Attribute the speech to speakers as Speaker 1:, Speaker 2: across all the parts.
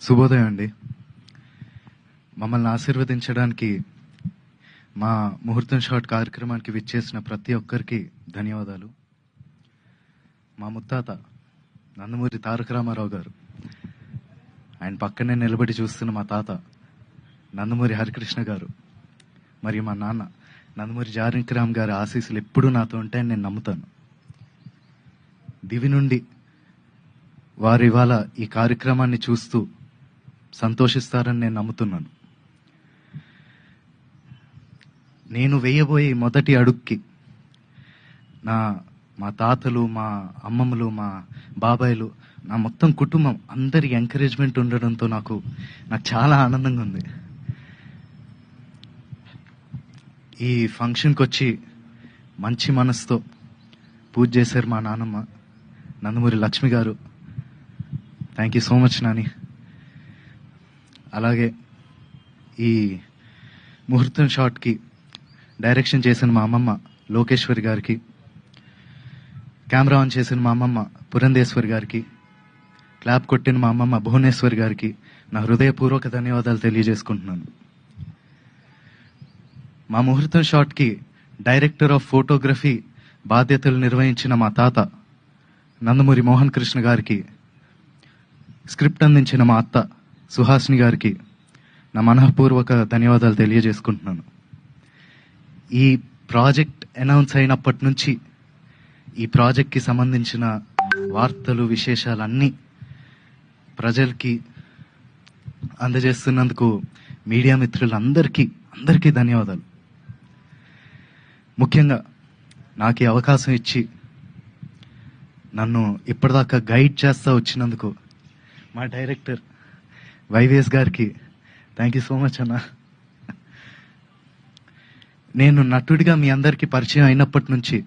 Speaker 1: శుభోదయం అండి. మమ్మల్ని ఆశీర్వదించడానికి మా ముహూర్తం షాట్ కార్యక్రమానికి విచ్చేసిన ప్రతి ఒక్కరికి ధన్యవాదాలు. మా ముత్తాత నందమూరి తారక రామారావు గారు, ఆయన పక్కనే నిలబడి చూస్తున్న మా తాత నందమూరి హరికృష్ణ గారు, మరియు మా నాన్న నందమూరి జానకిరామ్ గారి ఆశీస్సులు ఎప్పుడూ నాతో ఉంటాయని నేను నమ్ముతాను. దివి నుండి వారు ఇవాళ ఈ కార్యక్రమాన్ని చూస్తూ సంతోషిస్తారని నేను నమ్ముతున్నాను. నేను వేయబోయే మొదటి అడుగుకి మా తాతలు, మా అమ్మమ్మలు, మా బాబాయిలు, నా మొత్తం కుటుంబం అందరి ఎంకరేజ్మెంట్ ఉండడంతో నాకు చాలా ఆనందంగా ఉంది. ఈ ఫంక్షన్కి వచ్చి మంచి మనసుతో పూజ చేశారు మా నాన్నమ్మ నందమూరి లక్ష్మి గారు. Thank you so much Nani. అలాగే ఈ ముహూర్తం షాట్కి డైరెక్షన్ చేసిన మా అమ్మమ్మ లోకేశ్వరి గారికి, కెమెరా ఆన్ చేసిన మా అమ్మమ్మ పురంధేశ్వరి గారికి, క్లాప్ కొట్టిన మా అమ్మమ్మ భువనేశ్వరి గారికి నా హృదయపూర్వక ధన్యవాదాలు తెలియజేసుకుంటున్నాను. మా ముహూర్తం షాట్కి డైరెక్టర్ ఆఫ్ ఫోటోగ్రఫీ బాధ్యతలు నిర్వహించిన మా తాత నందమూరి మోహన్ కృష్ణ గారికి, స్క్రిప్ట్ అందించిన మా అత్త సుహాసిని గారికి నా మనఃపూర్వక ధన్యవాదాలు తెలియజేసుకుంటున్నాను. ఈ ప్రాజెక్ట్ అనౌన్స్ అయినప్పటి నుంచి ఈ ప్రాజెక్ట్కి సంబంధించిన వార్తలు, విశేషాలన్నీ ప్రజలకి అందజేస్తున్నందుకు మీడియా మిత్రులందరికీ ధన్యవాదాలు. ముఖ్యంగా నాకు ఈ అవకాశం ఇచ్చి నన్ను ఇప్పటిదాకా గైడ్ చేస్తూ వచ్చినందుకు మా డైరెక్టర్ వైవిఎస్ గారికి థ్యాంక్ యూ సో మచ్ అన్న. నేను నటుడిగా మీ అందరికీ పరిచయం అయినప్పటి నుంచి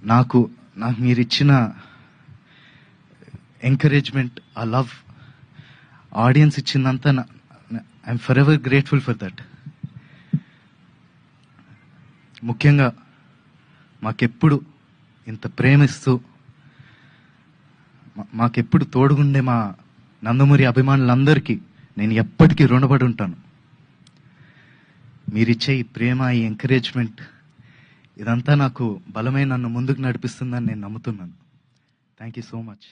Speaker 1: నాకు మీరు ఇచ్చిన ఎంకరేజ్మెంట్, ఆ లవ్, ఆడియన్స్ ఇచ్చిందంతా I'm forever grateful for that. ముఖ్యంగా మాకెప్పుడు ఇంత ప్రేమిస్తూ మాకెప్పుడు తోడుగుండే మా నందమూరి అభిమానులందరికీ నేను ఎప్పటికీ రుణపడి ఉంటాను. మీరిచ్చే ఈ ప్రేమ, ఈ ఎంకరేజ్మెంట్, ఇదంతా నాకు బలమైన నన్ను ముందుకు నడిపిస్తుందని నేను నమ్ముతున్నాను. Thank you so much.